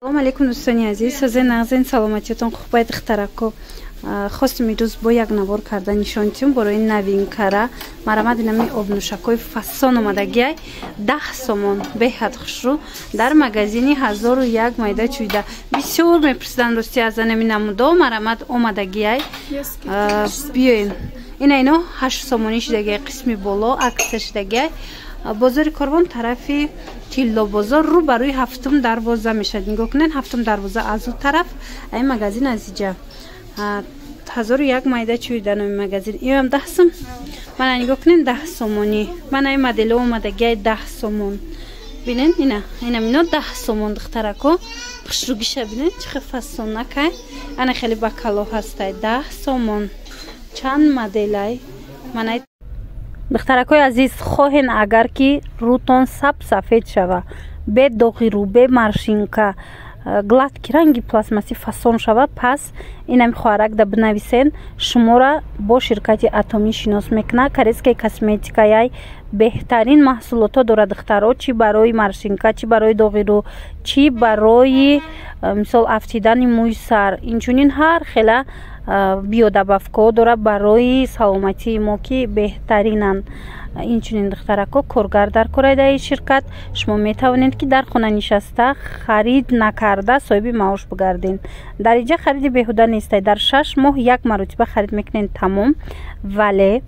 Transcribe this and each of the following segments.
салом алейкум дӯстони азиз, созаи нағзин саломатиятон хуб байд духтарако. Хостим идус бо як навор карда нишон тим борои новинкара марамад инами обнушакои фасон омадагиай 10 сомон беҳад хушрӯ дар магазини 1001 майда чуйда. Бисёр мепурсидан дӯсти аз анами намудо марамад омадагиай. Биёем. Ино 8 сомонӣ шидагиай, қисми боло аксия шидагиай. бозори Корвон тарафи Тилло бозор рӯ ба рӯи 7 дарвоза мешад. Нигоҳ кунед 7 дарвоза аз он тараф, ай магазин аз иҷа 1001 майда чуйда номи магазин. Иём 10 сом. Мана нигоҳ кунед 10 сомонӣ. Мана ай модело омадагиай 10 сомон. Бинен ина мино 10 сомон духтарако. Хушругиша бинен чихе фасонакай. Ана хеле бакало ҳастай 10 сомон. Чанд моделай. Мана духтаракои азиз хоҳен агар ки рӯтон сафед шава, бе доғи рӯ, бе маршинка, гладки ранги пластмасси фасон шава, пас инами хоҳарак да бинависен шумора бо ширкати Атоми шинос мекуна. Корейская косметика яй беҳтарин маҳсулото дорад духтаро, чи барои маршинка, чи барои доғи рӯ, чи барои мисол афтидани мӯи сар. Инчунин ҳар хела биодобавкаҳо дорад барои саломатии мо ки беҳтаринанд. Инчунин духтарако коргар дар кораи ширкат шумо метавонед ки дар хона нишаста харид накарда соҳиби маош бигардед. Дар иҷа хариди беҳуда нестай. Дар 6 моҳ як маротиба харид мекунед тамом, вале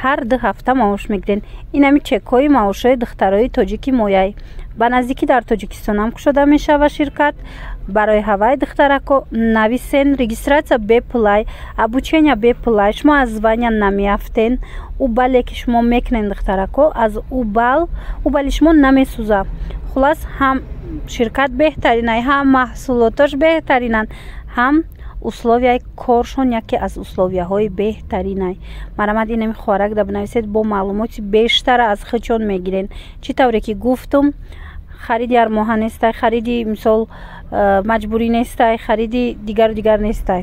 ҳар 2 ҳафта маош мегиред. Инами чекҳои маошҳои духтарои тоҷики мояй ба наздикӣ дар Тоҷикистонам кушода мешава ширкат. Барои ҳавай духтарако нависен регистратсия беплай, обучения беплай. Шумо аз звания намеафтен. убале ки шумо мекунед духтарако аз убали шумо намесӯза. Хулас ҳам ширкат беҳтаринай, ҳам маҳсулотош беҳтаринанд, ҳам условияи коршон яке аз условияҳои беҳтаринай. Марамад инами хоҳарак да бинависед бо маълумоти бештара аз хичон мегирен. Чӣ тавре ки гуфтум хариди армоҳа нестай, хариди мисол маҷбурӣ нестай, хариди дигару нестай.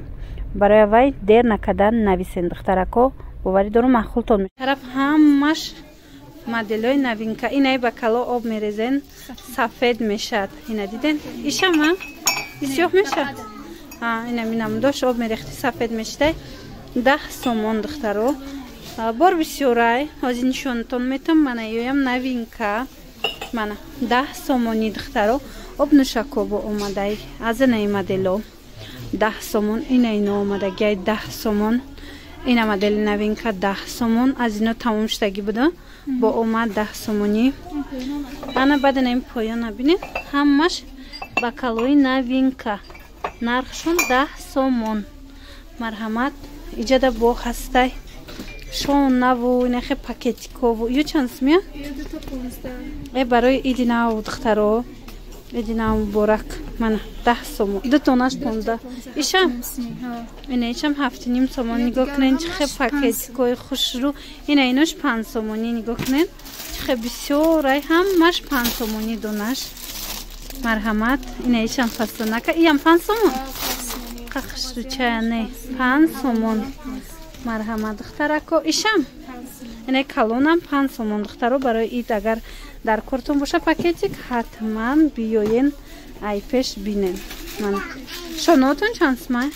Барои авай дер накардан нависен духтарако. боварӣ дорум маъқултон мешавад. Тараф ҳамаш моделҳои новинка. Инай ба кало об мерезен, сафед мешад. Ина диден? Ишама? Сиёҳ мешад? Ина минамудош об мерехти сафед мешадай. 10 сомон духтаро. Бор бисёрай. Ҳозир нишонатон метам. Мана ёям новинка. Мана 10 сомони духтаро. об нӯшакобо омадай. Аз инаи модело 10 сомон. Ино омадагиай 10 сомон. Ина модели новинка 10 сомон. Аз ино тамом шудагӣ буда. Бо омад 10 сомонӣ. Ана баъд инаи поёна бинед. Ҳамаш бакалои новинка. Нархшон 10 сомон. Марҳамат. Иҷада бо ҳастай. Шонаву инахе пакетикову. Ё чанд сумия? Барои иди нав духтаро. Иди нав муборак. Мана 10 сомон. Ду тонаш 15. Ишам? Ина ишам 7.5 сомон. Нигоҳ кунед чихе пакетикои хушрӯ. Ина инош 5 сомонӣ. Нигоҳ кунед чихе бисёрай. Ҳамаш 5 сомонӣ донаш. Марҳамат. Ина ишам фасонака. Иям 5 сомон? Хушрӯ чаяне 5 сомон. Марҳамат духтарако. Ишам? Ина калонам 5 сомон духтаро. Барои ид агар дар кортон боша пакетик ҳатман биёен ай пеш бинен. Мана шоноатон чанд сумай?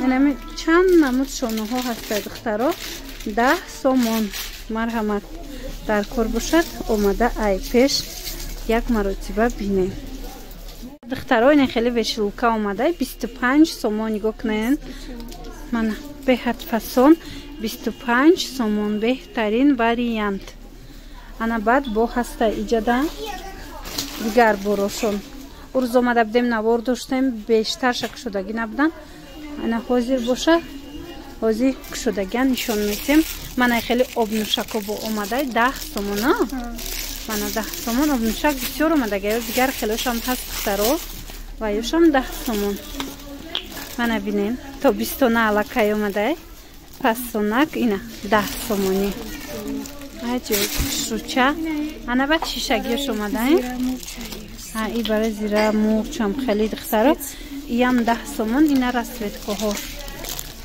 Инами чанд намуд шоноҳо ҳастай духтаро. 10 сомон. Марҳамат. Дар кор бошад омада ай пеш як маротиба бинен. духтаро ина хеле вешилка омадай 25 сомон. нигоҳ кунед. Мана беҳад фасон 25 сомон. беҳтарин вариант. ана баъд бо ҳаста иҷада дигар борошон. урӯз омада будем навор доштем бештарша кушодагӣ набудан. ана ҳозир боша ҳозир кушодагиан нишон метем. мана хеле обнӯшако бо омадай 10 сомон. мана 10 сомон обнӯшак бисёр омадаги. дигар хелошам ҳаст духтаро ва ёшам 10 сомон. мана бинен тобистона аллакай омадай. пасонак ина 10 сомонӣ. аҷоиб шуча. ана баъд шишагиёш омадаем. и барои зира мурчам хеле духтаро. иям 10 сомон. ина расветкоҳо.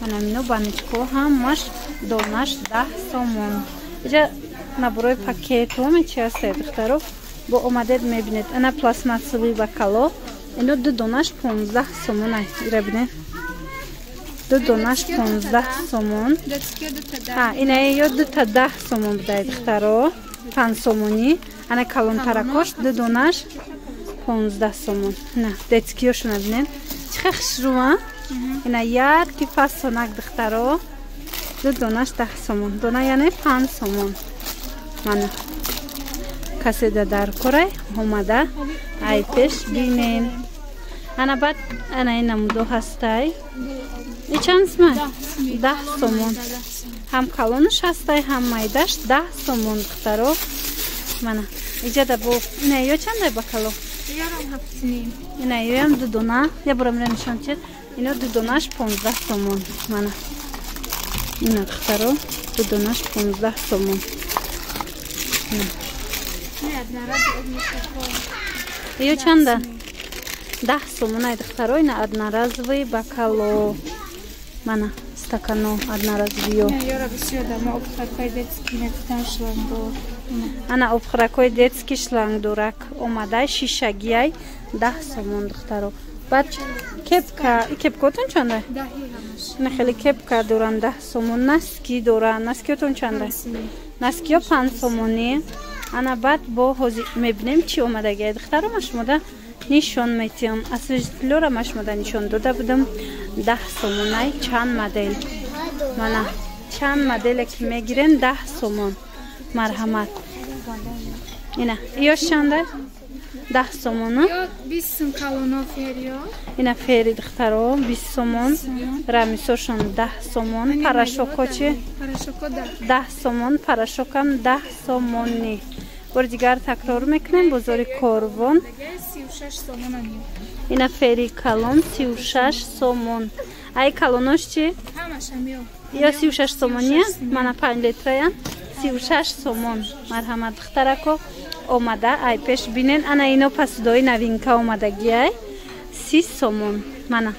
мана мино баничко ҳамаш донаш 10 сомон. иҷа наборои пакетҳоме чи ҳастай духтаро. бо омадед мебинед ана пластмассовый бакало ино 2 донаш 15 сомон ай ира бинед 2 донаш 15 сомон ина ё 2 та 10 сомон будай духтаро 5 сомони ана калон таракош 2 донаш 15 сомон на детскиёшуна бинед чиха хушрува ина ярки фасонак духтаро 2 донаш 10 сомон дона яъне 5 сомон мана каседа дар корай омада ай пеш бинен ана бад ана ина мудо ҳастай и чанд сма 10 сомон ҳам калонаш ҳастай ҳам майдаш 10 сомон духтаро мана иҷада бо ина ё чандай бакало ина ёям 2 дона я бурамира нишон чед ино 2 донаш 15 сомон мана ина духтаро 2 донаш 15 сомон ё чанда 10 сомон ай духтаро ина одноразовый бакало мана стакано одноразовиё ана обхӯракҳои детский шлангдурак омадай шишагиай 10 сомон духтаро баъд кепка кепкотон чанда ина хеле кепка дорам 10 сомон наски дора наскиётон чанда наскиё 5 сомони ана баъд бо ҳозир мебинем чӣ омадагиай духтаро ма шумода нишон метиҳам освежителёра ма шумода нишон дода будам 10 сомонай чанд модел мана чанд моделе ки мегирен 10 сомон марҳамат ина ёш чанда 10 сомону 20 сом калоно фериё ина фери духтаро 20 сомон рамисошон 10 сомон парашоко чи 10 сомон парашокам 10 сомони бори дигар такрор мекунем бозори корвон 36 сомон ина фери калон 36 сомон ай калонош чи ё 36 сомония мана 5 литрая 36 сомон марҳамат духтарако омада ай пеш бинен ана ино пасудои навинка омадагиай 30 сомон мана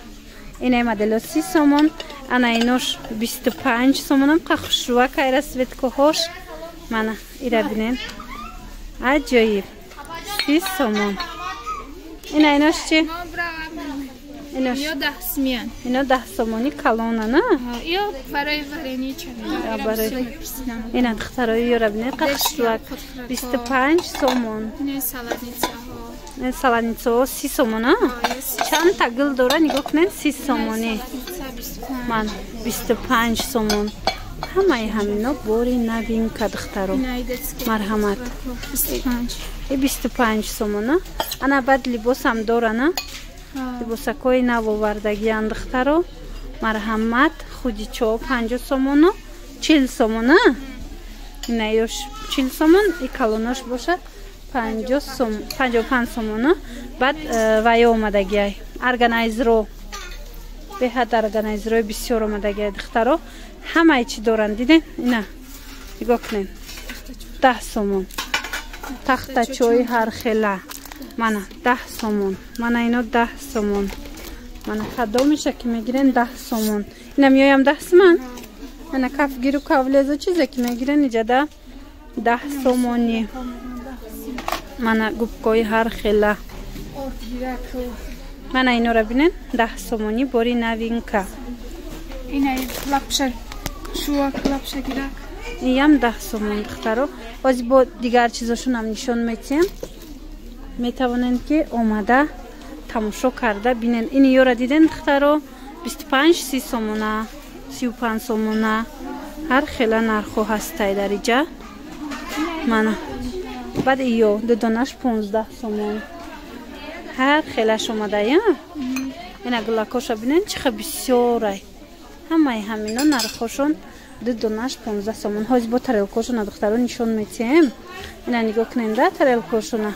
инаи модело 30 сомон ана инош 25 сомонам қахушува кайра светкоҳош мана ира бинен аҷоиб 30 сомон ина инош чи инош ино 10 сомони калона на ина духтарои ёра бинед қахушувак 25 сомон салатницаҳо 30 сомон чанд тагил дора нигоҳ кунед 30 сомони ман 25 сомон ҳамаи ҳамино бори навинка духтаро марҳамат 25 сомон ана баъд либосам дорана либосакои навовардагиян духтаро марҳамат худичо 50 сомону 40 сомон ина ёш 40 сомон и калонош бошад 55 сомон баъд ваё омадагиай органайзро беҳад органайзрои бисёр омадагиай духтаро ҳамаи чӣ доранд диден ина нигоҳ кунед 10 сомон тахтачои ҳархела мана 10 сомон мана ино 10 сомон мана қадомиша ки мегирен 10 сомон ина миёям 10 сомон ана кафгиру кавлезо чизе ки мегирен иҷада 10 сомони мана губкои ҳархела мана инора бинен 10 сомони бори навинка иям 10 сомон духтаро ҳозир бо дигар чизошунам нишон метиҳам метавонанд ки омада тамошо карда бинен ини ёра диден духтаро 25-30 сомона 35 сомона ҳар хела нархо ҳастай дар иҷа мана баъд иё дудонаш 15 сомон ҳар хелаш омадая ина гулакоша бинен чиха бисёрай ҳамаи ҳамино нархошон дудонаш 15 сомон ҳозир бо тарелкошона духтаро нишон метиҳем ина нигоҳ куненда тарелкошона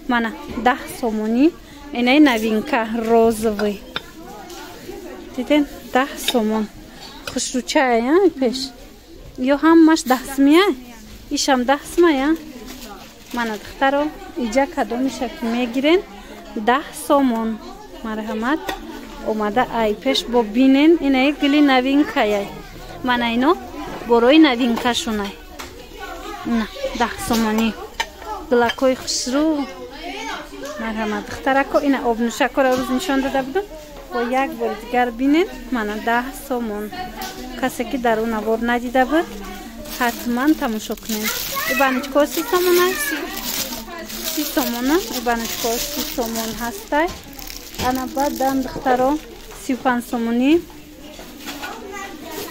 мана 10 сомони инаи навинка розовый диден 10 сомон хушручая пеш ё ҳамаш 10 смия ишам 10 смая мана духтаро иҷа кадомиша ки мегирен 10 сомон марҳамат омада ай пеш бо бинен инаи гили навинкаяй мана ино борои навинкашунай ина 10 сомони гулакои хушрӯ. марҳамат духтарако, ина обнӯшакро рӯз нишон дада будам. бо як бори дигар бинед, мана 10 сомон. касе ки дар он авор надида буд, ҳатман тамошо кунед. баночко 30 сомон аст. 30 сомон, баночко 30 сомон ҳастай. ана баъд дам духтаро 35 сомонӣ.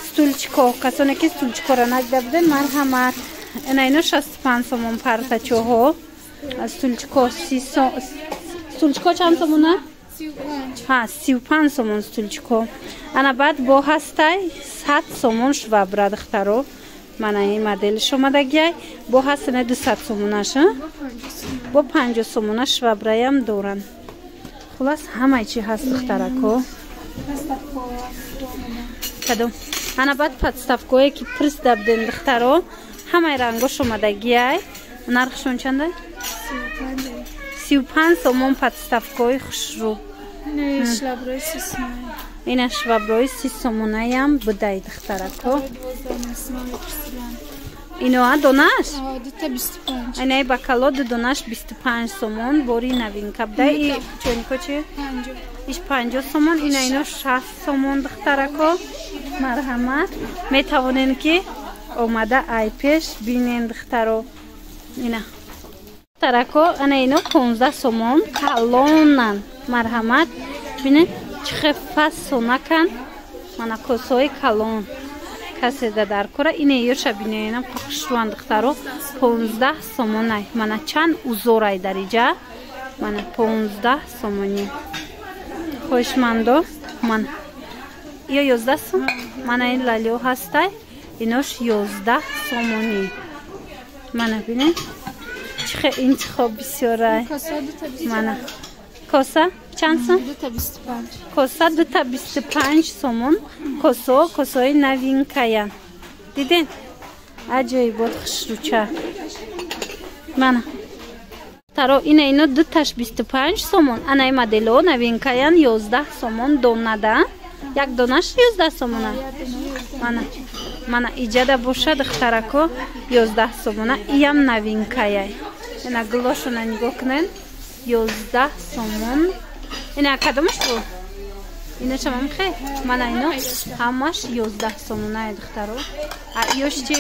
стульчко, касоне ки стульчкоро надида будед, марҳамат. Ино 65 сомон партачоҳо. стульчко 30 сомон. стульчко чанд сомон? 35 сомон стульчко. ана баъд бо ҳастай 100 сомон швабра духтаро. мана ин моделиш омадагиай. бо ҳастане 200 сомонаш. бо 50 сомонаш швабраям доранд. хулас ҳамаи чи ҳаст духтарако. кадом? ана баъд подставкое ки присда будем духтаро. ҳамаи рангош омадагиай. нархшон чанда? 35 сомон подставкои хушрӯ. ина шваброи 30 сомонаям будай духтарако. иноа донаш? инаи бакало донаш 25 сомон. бори новинка будай. и чонико чи? иш 50 сомон. ина ино 60 сомон духтарако. марҳамат. метавонен ки омада ай пеш бинен духтаро. ина духтарако, ана ино 15 сомон калонан. марҳамат. бинед чихе фасонакан. мана косои калон. касе дар кора ине ёша бинена пахшван духтаро 15 сомонай. мана чанд узорай дариҷа. мана 15 сомони. хоҳишмандо, мана ё 11 сом. мана ин лалё ҳастай. инош 11 сомони. мана бинед чихе интихоб бисёрай. мана коса чанд сом? коса 225 сомон. косои новинкая. диден? аҷоибот хушрӯча. мана таро ина ино 225 сомон. анаи модело новинкаян 11 сомон донада. як донаш 11 сомона. мана иҷада боша духтарако 11 сомона. иям новинкаяй. ина гулошона нигоҳ кунед. 11 сомон. ина кадомаш бу? ина шама мехе? мана ино ҳамаш 11 сомонае духтаро. а ёш чи?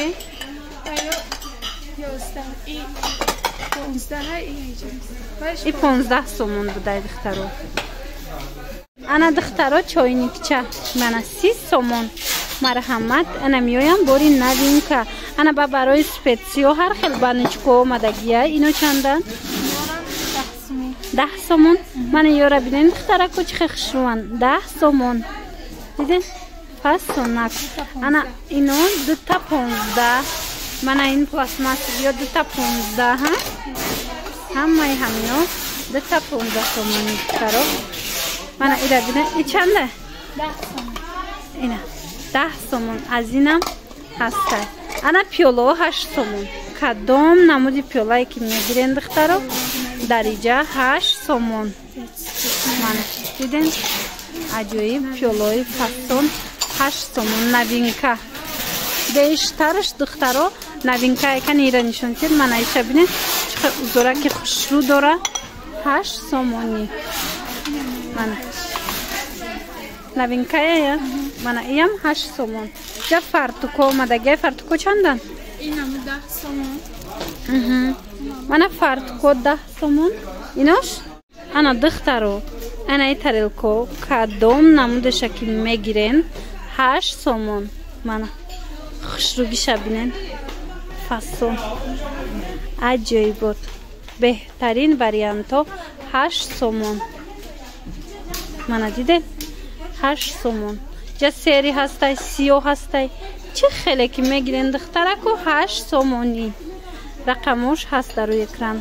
15 сомон будай духтаро. ана духтаро чойникча. мана 30 сомон. марҳамат. ана меоям бори новинка. ана ба барои специо ҳар хел баночко омадагия. ино чанда? 10 сомон. мана ёра бинен духтарако чихе хушрӯан. 10 сомон. диден? фасонак. ана ино 215. мана ин пластмасси ё 215 ҳа. ҳамаи ҳамино 215 сомони духтаро. мана ира бинен. и чанда? 10 сомон. ина 10 сомон. аз инам ҳастай. ана пиёлао 8 сомон. кадом намуди пиёлае ки мегирен духтаро? дариҷа 8 сомон. мана диден? аҷоиб пиёлаи фасон 8 сомон. новинка. бештараш духтаро новинка екан. ира нишон тед. мана иша бинед чихе узораки хушрӯ дора. 8 сомони. мана новинкая. мана иям 8 сомон. ҷа фартуко омадагия. фартуко чандан? инам 10 сомон. мана фартуко 10 сомон. инош? ана духтаро, анаи тарелко кадом намудеша ки мегирен 8 сомон. мана хушрӯгиша бинен. фасон аҷоибот. беҳтарин варианто 8 сомон. мана диден? 8 сомон. ҷа сери ҳастай, сиёҳ ҳастай. чӣ хеле ки мегирен духтарако 8 сомонӣ. рақамош ҳаст дар рӯи экран.